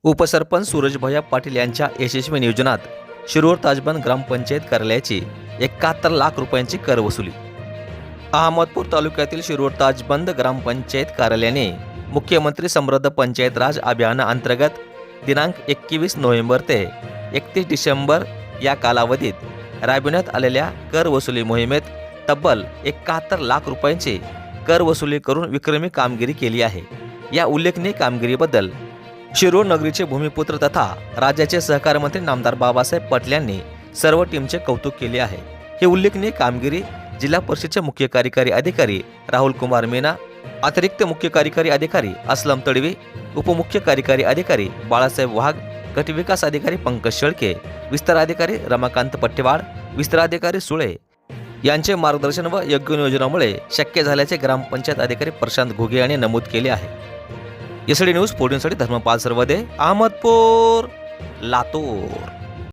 उपसरपंच सूरज भैया पाटील यांच्या यशस्वी नियोजनात शिरूर ताजबंद ग्रामपंचायत कार्यालयाची 71 लाख रुपयांची कर वसुली। अहमदपूर तालुक्यातील शिरूर ताजबंद ग्रामपंचायत कार्यालयाने मुख्यमंत्री समृद्ध पंचायत राज अभियानाअंतर्गत दिनांक 21 नोव्हेंबर ते 31 डिसेंबर या कालावधीत राबविण्यात आलेल्या कर वसुली मोहिमेत तब्बल 71 लाख रुपयांची कर वसुली करून विक्रमी कामगिरी केली आहे। या उल्लेखनीय कामगिरीबद्दल शिरूर नगरीचे भूमिपुत्र तथा राज्याचे सहकार मंत्री नामदार बाबासाहेब पाटील यांनी सर्व टीमचे कौतुक केले आहे। ही उल्लेखनीय कामगिरी जिल्हा परिषदेचे मुख्य कार्यकारी अधिकारी राहुल कुमार मीना, अतिरिक्त मुख्य कार्यकारी अधिकारी असलम तडवी, उपमुख्य कार्यकारी अधिकारी बाळासाहेब वाघ, गट विकास अधिकारी पंकज शेळके, विस्तार अधिकारी रमाकांत पट्टेवाड, विस्तार अधिकारी सुळे यांचे मार्गदर्शन व योग्य नियोजनामुळे शक्य झाल्याचे ग्रामपंचायत अधिकारी प्रशांत घुगे यांनी नमूद केले आहे। एसडी न्यूज 14 साठी धर्मपाल सरवदे, अहमदपूर, लातूर।